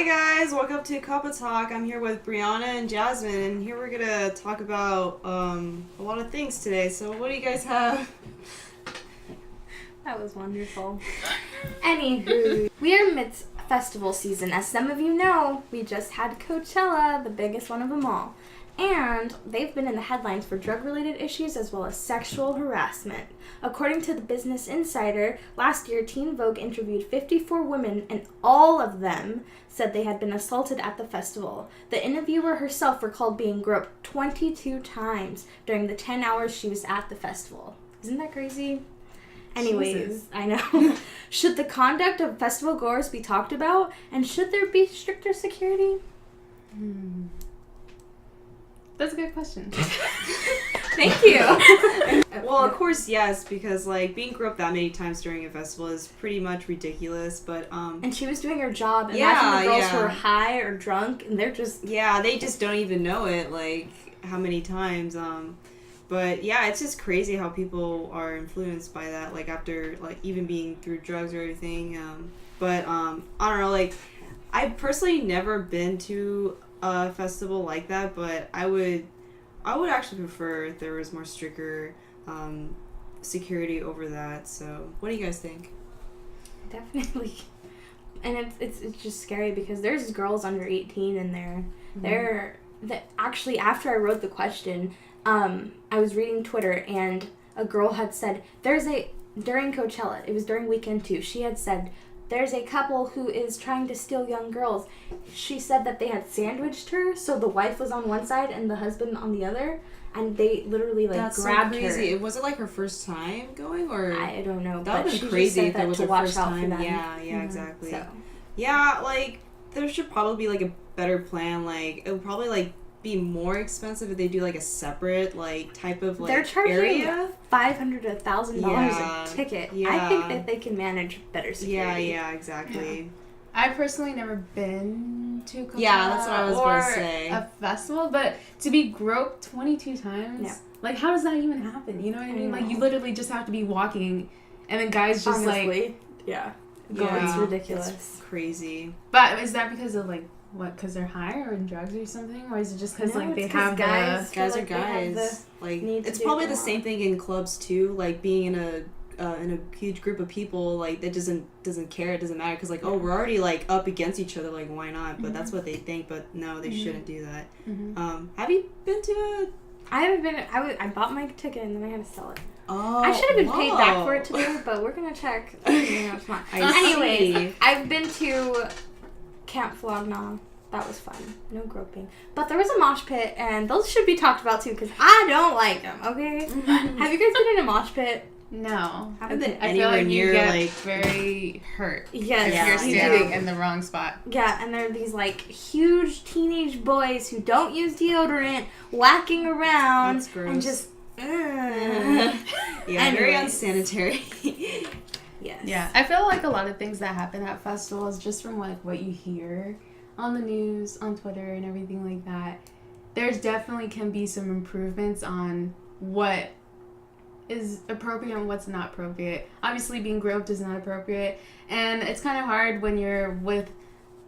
Hi guys, welcome to Cuppa Talk. I'm here with Brianna and Jasmine, and here we're gonna talk about a lot of things today. So what do you guys have? That was wonderful. Anywho, we are midst festival season. As some of you know, we just had Coachella, the biggest one of them all. And they've been in the headlines for drug-related issues as well as sexual harassment. According to the Business Insider, last year Teen Vogue interviewed 54 women and all of them said they had been assaulted at the festival. The interviewer herself recalled being groped 22 times during the 10 hours she was at the festival. Isn't that crazy? Anyways, Jesus. I know. Should the conduct of festival goers be talked about? And should there be stricter security? That's a good question. Thank you. Well, of course, yes, because like being groped that many times during a festival is pretty much ridiculous. But And she was doing her job. Imagine Yeah, the girls yeah. who are high or drunk, and they're just... yeah, they just don't even know it, like how many times. But yeah, it's just crazy how people are influenced by that, like after like even being through drugs or everything. But I don't know, like I've personally never been to a festival like that, but I would actually prefer if there was more stricter security over that. So what do you guys think? Definitely. And it's just scary because there's girls under 18 in there. They're actually, after I wrote the question, I was reading Twitter and a girl had said during Coachella, it was during weekend 2, she had said there's a couple who is trying to steal young girls. She said that they had sandwiched her, so the wife was on one side and the husband on the other, and they literally That's grabbed so crazy. her. Was it like her first time going, or I don't know. that would but be she crazy just said if it that was to her watch first out for time? them. Yeah, Mhm. exactly. So. Yeah, like there should probably be like a better plan. Like it would probably like be more expensive if they do like a separate like type of like They're charging area. $500 to $1,000 Yeah, a ticket. yeah. I think that they can manage better security. Yeah, exactly. I've personally never been to Cuppa Yeah, that's what I was or gonna say. a festival, but to be groped 22 times, Yeah. like how does that even happen? You know what I mean? I Like you know. literally just have to be walking, and then guys just Honestly, yeah. Yeah, It's ridiculous. It's crazy. But is that because of like what? Because they're high or in drugs or something, or is it just because No, like they it's 'cause have guys- Guys feel are like they have guys. Like need to it's do probably it the a lot. same thing in clubs too. Like being in a huge group of people, like that doesn't care. It doesn't matter because like, oh, we're already like up against each other. Like why not? But that's what they think. But no, they shouldn't do that. Have you been to I haven't been. I bought my ticket and then I had to sell it. Oh, I should have been paid back for it whoa. today, but we're gonna check. It's not. I Anyways, see. I've been to Camp Flogna. That was fun. No groping. But there was a mosh pit, and those should be talked about too, because I don't like them, okay? Have you guys been in a mosh pit? no. Haven't been I feel anywhere like near you get like very hurt Yes, if Yeah, you're you standing do. in the wrong spot. Yeah, and there are these, like, huge teenage boys who don't use deodorant, whacking around, That's gross. and just... yeah, very Anyways. unsanitary. Yes. Yeah, I feel like a lot of things that happen at festivals, just from like what you hear on the news, on Twitter, and everything like that, there's definitely can be some improvements on what is appropriate and what's not appropriate. Obviously, being groped is not appropriate, and it's kind of hard when you're with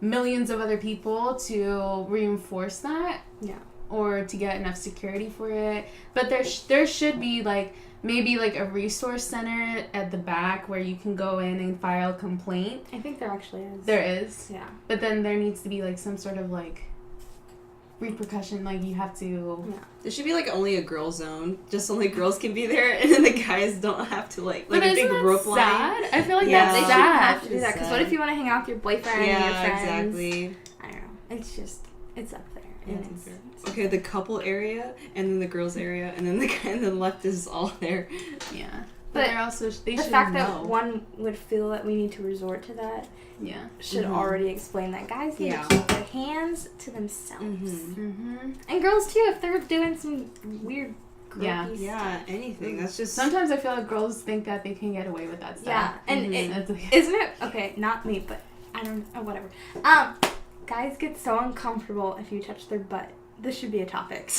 millions of other people to reinforce that. Yeah. Or to get enough security for it. But there should be like maybe like a resource center at the back where you can go in and file a complaint. I think there actually is. There is. Yeah. But then there needs to be like some sort of like repercussion, like you have to There should be like only a girl zone, just only girls can be there, and then the guys don't have to like But a isn't big that rope line. sad? I feel like Yeah. They that's shouldn't sad. have to do that, because what Sad. if you want to hang out with your boyfriend and your Yeah, friends? exactly. I don't know. It's just, it's up there. Yeah, And it's it's, Okay, the couple area, and then the girls area, and then the guy on the left is all there. Yeah. But But they're also they the should fact know. that one would feel that we need to resort to that Yeah. should Mhm. already explain that guys need Yeah. to keep their hands to themselves. Mhm. And girls too, if they're doing some weird Yeah. gropey Yeah, stuff. anything. That's just Sometimes I feel like girls think that they can get away with that stuff. Yeah, and Mhm. it, That's like- isn't it okay? Not me, but I don't. Oh, whatever. Guys get so uncomfortable if you touch their butt. This should be a topic.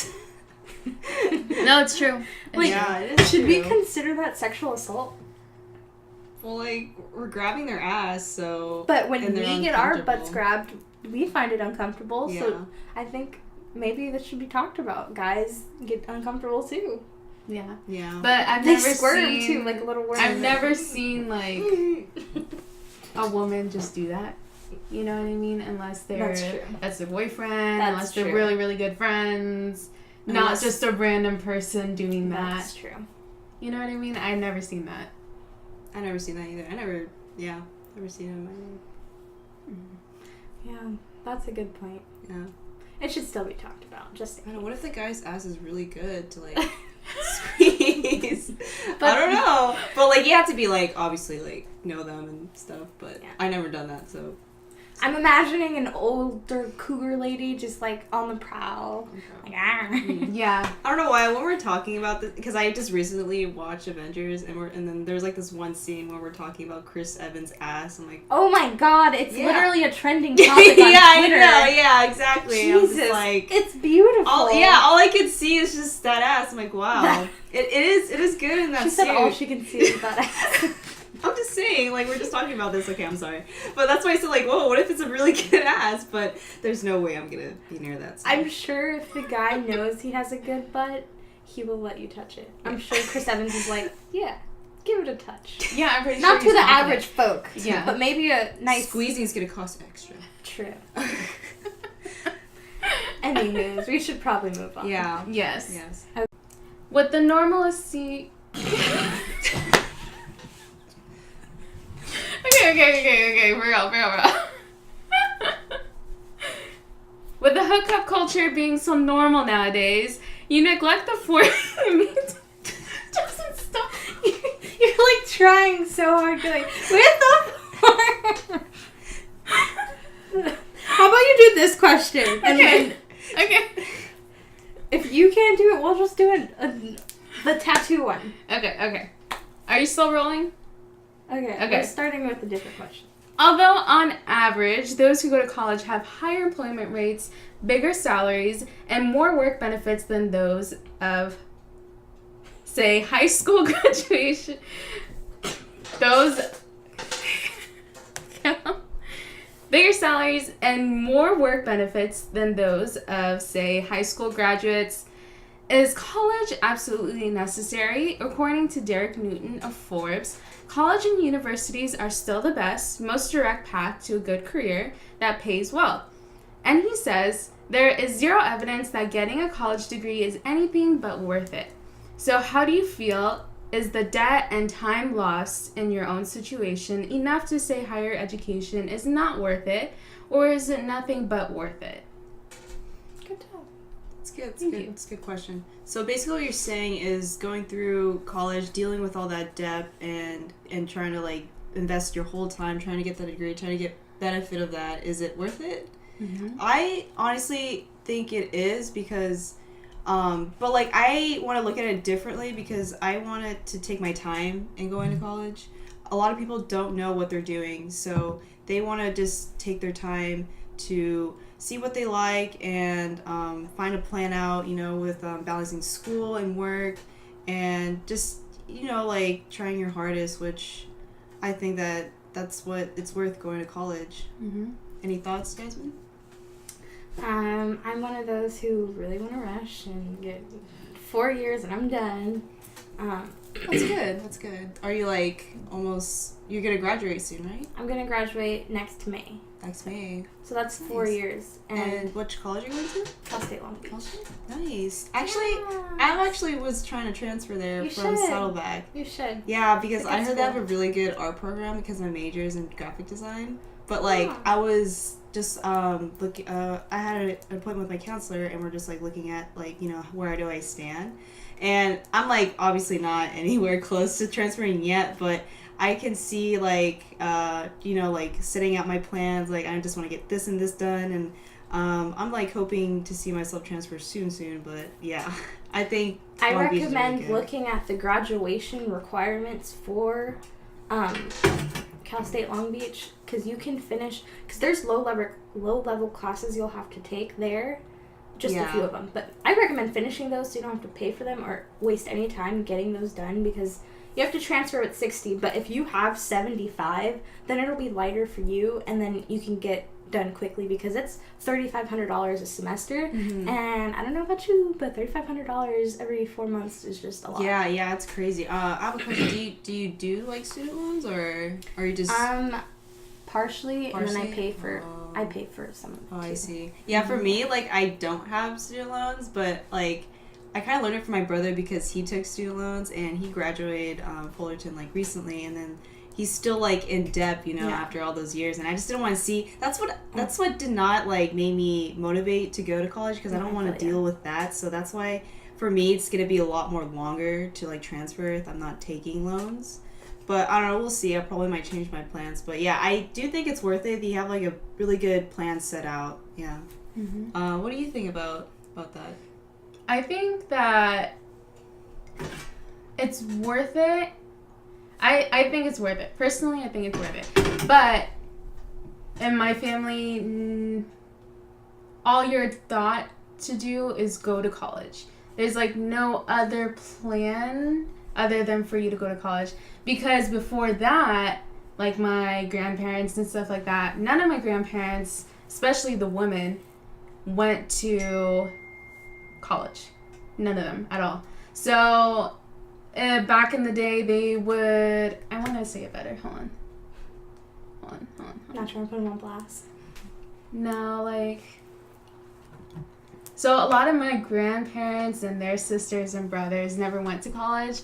No, it's true. Like, yeah, it is should we true. consider that sexual assault? Well, like, we're grabbing their ass, so... But when and we they're get our butts uncomfortable. grabbed, we find it uncomfortable. Yeah. So I think maybe this should be talked about. Guys get uncomfortable too. Yeah. Yeah. But I've They never squirm seen... too, like a little worm. I've never seen, like, a woman just do that. You know what I mean? Unless That's true. that's their boyfriend, That's unless they're true. really, really good friends. Not Unless- just a random person doing that. That's true. You know what I mean? I've never seen that. I never seen that either. Never seen it in my life. Yeah, that's a good point. Yeah. It should still be talked about. Just I don't know, what if the guy's ass is really good to, like, squeeze? But- I don't know. But, like, you have to be, like, obviously, like, know them and stuff, but Yeah. I never done that, so... I'm imagining an older cougar lady just like on the prowl. Like, Yeah. I don't know why when we're talking about this, because I just recently watched Avengers, and then there's like this one scene where we're talking about Chris Evans' ass. I'm like, oh my god, it's Yeah. literally a trending topic on Twitter. I know, yeah, exactly. I was Jesus, just like, it's beautiful. all I could see is just that ass. I'm like, wow, it is good in that She suit. said all she can see is that ass. I'm just saying, like, we're just talking about this. Okay, I'm sorry, but that's why I said, like, whoa, what if it's a really good ass? But there's no way I'm gonna be near that. So. I'm sure if the guy knows he has a good butt, he will let you touch it. I'm sure Chris Evans is like, yeah, give it a touch. Yeah, I'm pretty Not sure to the he's confident. average folk. Yeah. But maybe a nice... Squeezing's gonna cost extra. True. Anywho, we should probably move on. Yeah. Yes. Yes. With the normalcy... Okay, we're out. With the hookup culture being so normal nowadays, you neglect the four... Doesn't stop. You're like trying so hard to like, with the How about you do this question? And then Okay. if you can't do it, we'll just do the tattoo one. Okay. Are you still rolling? Okay. We're starting with a different question. Although on average, those who go to college have higher employment rates, bigger salaries, and more work benefits than those of, say, high school graduation, bigger salaries and more work benefits than those of, say, high school graduates. Is college absolutely necessary? According to Derek Newton of Forbes, college and universities are still the best, most direct path to a good career that pays well. And he says, there is zero evidence that getting a college degree is anything but worth it. So how do you feel? Is the debt and time lost in your own situation enough to say higher education is not worth it, or is it nothing but worth it? Good job. It's good. Thank you. It's a good question. So basically what you're saying is going through college, dealing with all that debt and trying to like invest your whole time trying to get that degree, trying to get benefit of that, is it worth it? Mm-hmm. I honestly think it is because but like I want to look at it differently because I wanted to take my time in going to college. A lot of people don't know what they're doing, so they want to just take their time to see what they like and find a plan out, with balancing school and work and just, like trying your hardest, which I think that's what it's worth going to college. Mm-hmm. Any thoughts, Jasmine? I'm one of those who really want to rush and get 4 years and I'm done. That's good. That's good. Are you like almost? You're gonna graduate soon, right? I'm gonna graduate next May, Next May. so that's 4 Nice. years. And which college are you going to? Cal State Long Beach. Nice. Actually, I actually was trying to transfer there You from should. Saddleback. You should. Yeah, because It's a I good heard they have a school. really good art program because my major is in graphic design. But like, Oh. I was just I had an appointment with my counselor, and we're just like looking at like where do I stand, and I'm like obviously not anywhere close to transferring yet, but I can see like like setting out my plans. Like I just want to get this and this done, and I'm like hoping to see myself transfer soon. But yeah, I think I Long Beach is really recommend good. looking at the graduation requirements for Cal State Long Beach because you can finish because there's low level classes you'll have to take there, just a Yeah. few of them. But I recommend finishing those so you don't have to pay for them or waste any time getting those done because you have to transfer with 60, but if you have 75, then it'll be lighter for you, and then you can get done quickly because it's $3,500 a semester. And I don't know about you, but $3,500 every 4 months is just a lot. Yeah, it's crazy. I have a question. Do you do like student loans, or are you just partially, and then I pay for some of them. I see. Yeah, for me, like, I don't have student loans, but like I kind of learned it from my brother because he took student loans and he graduated Fullerton like recently, and then he's still like in debt, after all those years, and I just didn't want to see. That's what did not like make me motivate to go to college, because I don't want to deal with that. So that's why for me it's gonna be a lot more longer to like transfer if I'm not taking loans. But I don't know, we'll see. I probably might change my plans. But yeah, I do think it's worth it if you have like a really good plan set out. Yeah. What do you think about that? I think that it's worth it. I think it's worth it. Personally, I think it's worth it. But in my family, all you're thought to do is go to college. There's like no other plan other than for you to go to college. Because before that, like my grandparents and stuff like that, none of my grandparents, especially the women, went to college. None of them at all. So back in the day, they would... I want to say it better. Hold on. Not trying to put them on blast. No, like... So a lot of my grandparents and their sisters and brothers never went to college.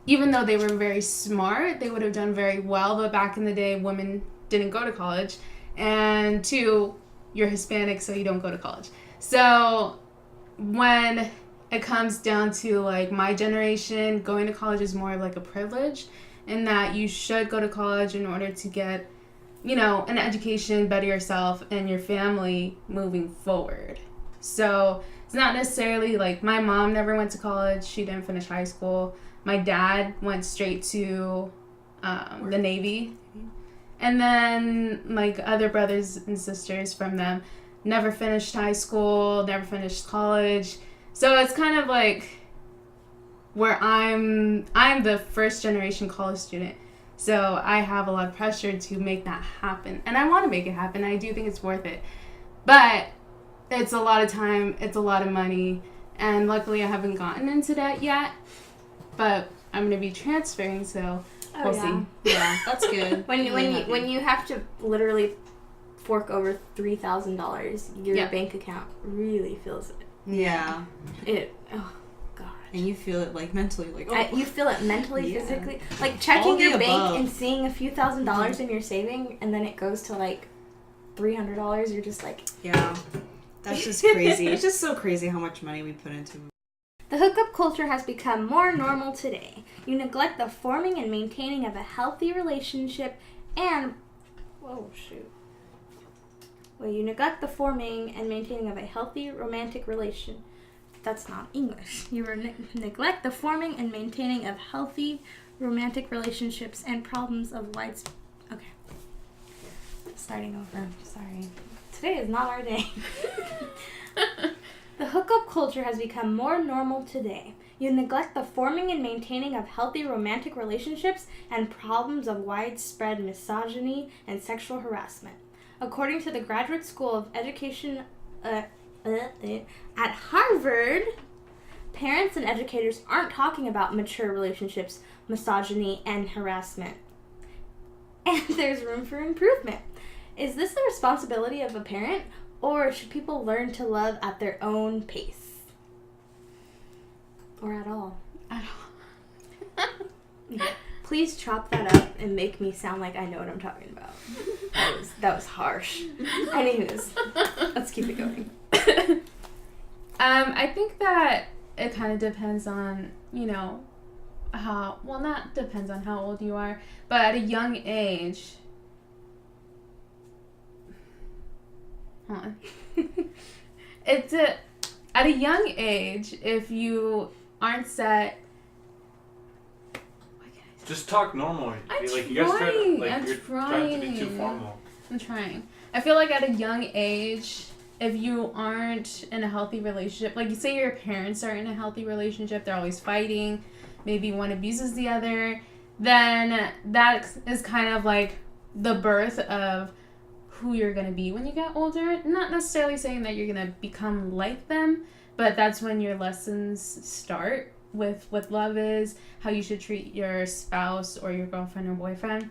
Even though they were very smart, they would have done very well. But back in the day, women didn't go to college. And 2, you're Hispanic, so you don't go to college. So when it comes down to like my generation, going to college is more of like a privilege, in that you should go to college in order to get, an education, better yourself and your family moving forward. So it's not necessarily like my mom never went to college. She didn't finish high school. My dad went straight to the Navy. And then like other brothers and sisters from them never finished high school, never finished college. So it's kind of like where I'm the first generation college student. So I have a lot of pressure to make that happen. And I want to make it happen. I do think it's worth it. But it's a lot of time, it's a lot of money, and luckily I haven't gotten into that yet. But I'm going to be transferring, so we'll see. Yeah, that's good. When you have to literally fork over $3,000, your bank account really feels it. Yeah. Oh god. And you feel it like mentally, like you feel it mentally, physically, like checking your bank and seeing a few $1,000s in your saving, and then it goes to like $300. You're just like, yeah, that's just crazy. It's just so crazy how much money we put into. The hookup culture has become more normal today. You neglect the forming and maintaining of a healthy relationship and... you neglect the forming and maintaining of a healthy romantic relation. That's not English. You neglect the forming and maintaining of healthy romantic relationships and problems of widespread... Okay. Starting over. Sorry. Today is not our day. The hookup culture has become more normal today. You neglect the forming and maintaining of healthy romantic relationships and problems of widespread misogyny and sexual harassment. According to the Graduate School of Education at Harvard, parents and educators aren't talking about mature relationships, misogyny, and harassment. And there's room for improvement. Is this the responsibility of a parent? Or should people learn to love at their own pace? Or at all? At all. Please chop that up and make me sound like I know what I'm talking about. That was harsh. Anyways, let's keep it going. I think that it kind of depends on, not depends on how old you are, but at a young age... At a young age, if you aren't set... Just talk normal. I'm trying to be too formal. I'm trying. I feel like at a young age, if you aren't in a healthy relationship, like you say your parents are in a healthy relationship, they're always fighting, maybe one abuses the other, then that is kind of like the birth of who you're going to be when you get older. Not necessarily saying that you're going to become like them, but that's when your lessons start with what love is, how you should treat your spouse or your girlfriend or boyfriend.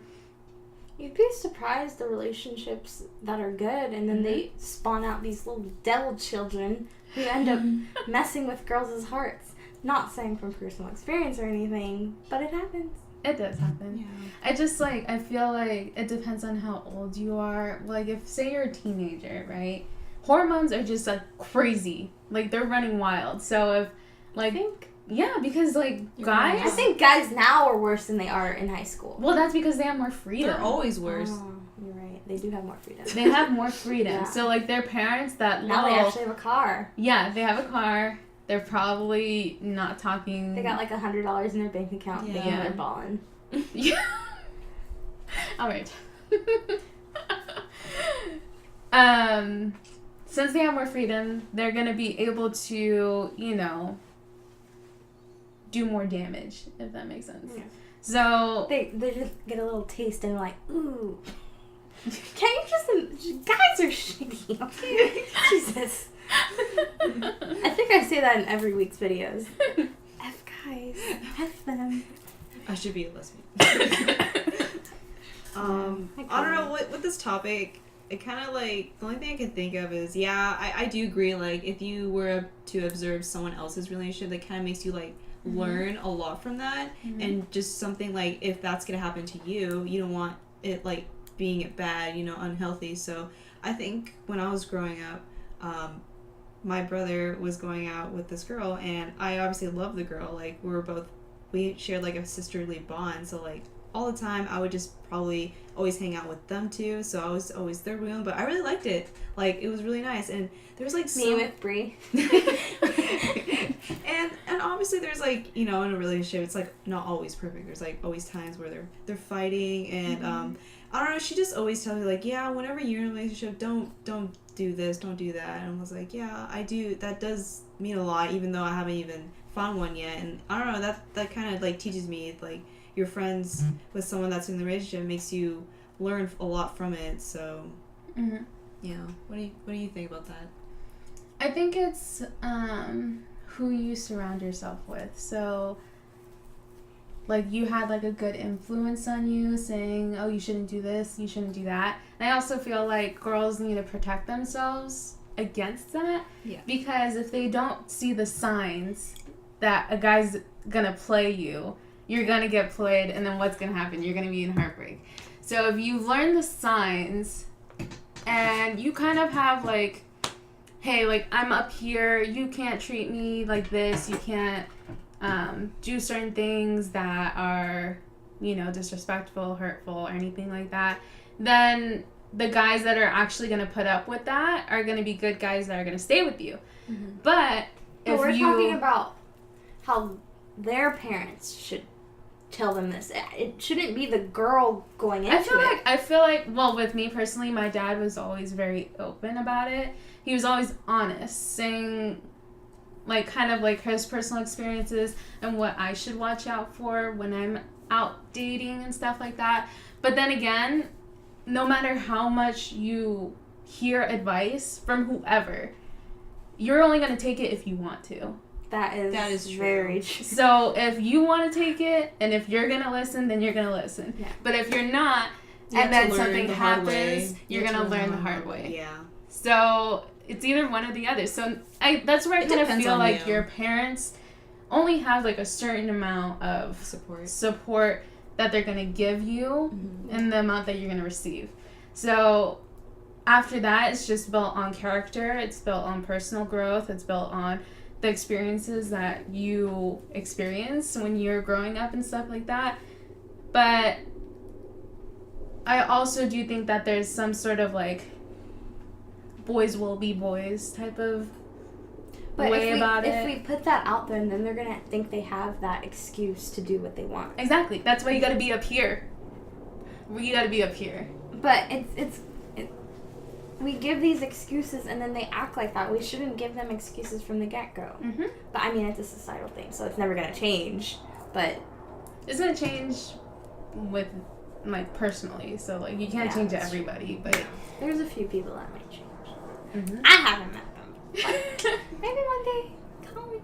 You'd be surprised the relationships that are good, and then they spawn out these little devil children who end up messing with girls' hearts. Not saying from personal experience or anything, but it happens. It does happen. Yeah. I feel like it depends on how old you are. Like, if, say you're a teenager, right? Hormones are just, like, crazy. Like, they're running wild. So if, like... I think... Yeah, because, like, guys... I think guys now are worse than they are in high school. Well, that's because they have more freedom. They're always worse. Oh, you're right. They do have more freedom. They have more freedom. Yeah. So, like, their parents that now they actually have a car. Yeah, they have a car. They're probably not talking... They got, like, $100 in their bank account. Yeah. Thinking they're balling. Yeah. All right. Since they have more freedom, they're going to be able to, you know, do more damage, if that makes sense. Yeah. So... They just get a little taste and like, ooh. Can you just... Guys are shitty, okay? Jesus. I think I say that in every week's videos. F guys. F them. I should be a lesbian. I don't know, with this topic, it kind of like, the only thing I can think of is, I do agree, like, if you were to observe someone else's relationship, that kind of makes you, like, learn a lot from that, and just something like, if that's gonna happen to you, you don't want it, like, being bad, you know, unhealthy. So I think when I was growing up, my brother was going out with this girl, and I obviously loved the girl. Like, we shared like a sisterly bond, so like all the time I would just probably always hang out with them too, so I was always their room, but I really liked it. Like, it was really nice, and there was like Me with Brie. and obviously there's like, you know, in a relationship it's like not always perfect. There's like always times where they're fighting, and I don't know, she just always tells me like, whenever you're in a relationship, don't do this, don't do that. And I was like, I do, that does mean a lot, even though I haven't even found one yet. And I don't know, that kind of like teaches me, like, you're friends with someone that's in the relationship makes you learn a lot from it. So what do you think about that? I think it's who you surround yourself with. So, like, you had like a good influence on you saying, oh, you shouldn't do this, you shouldn't do that. And I also feel like girls need to protect themselves against that, because if they don't see the signs that a guy's gonna play you, you're gonna get played, and then what's gonna happen? You're gonna be in heartbreak. So if you learn the signs and you kind of have like, hey, like, I'm up here, you can't treat me like this, you can't do certain things that are, you know, disrespectful, hurtful, or anything like that, then the guys that are actually going to put up with that are going to be good guys that are going to stay with you. But if we're talking about how their parents should tell them this. It shouldn't be the girl going into it. I feel like, well, with me personally, my dad was always very open about it. He was always honest, saying, like, kind of like his personal experiences and what I should watch out for when I'm out dating and stuff like that. But then again, no matter how much you hear advice from whoever, you're only going to take it if you want to. That is true. Very true. So if you want to take it, and if you're going to listen, then you're going to listen. Yeah. But if you're not, and then something happens, you're going to learn the hard way. Yeah. So it's either one or the other. So that's where I kind of feel like your parents only have like a certain amount of support that they're going to give you and the amount that you're going to receive. So after that, it's just built on character. It's built on personal growth. It's built on the experiences that you experience when you're growing up and stuff like that. But I also do think that there's some sort of like boys will be boys type of way about it. If we put that out there, then they're gonna think they have that excuse to do what they want. Exactly. That's why you gotta be up here. You gotta be up here. But we give these excuses and then they act like that. We shouldn't give them excuses from the get-go. But I mean, it's a societal thing, so it's never gonna change. But it's gonna change with, like, personally. So, like, you can't change everybody, but there's a few people that might change. Mm-hmm. I haven't met them. But maybe one day. Call me.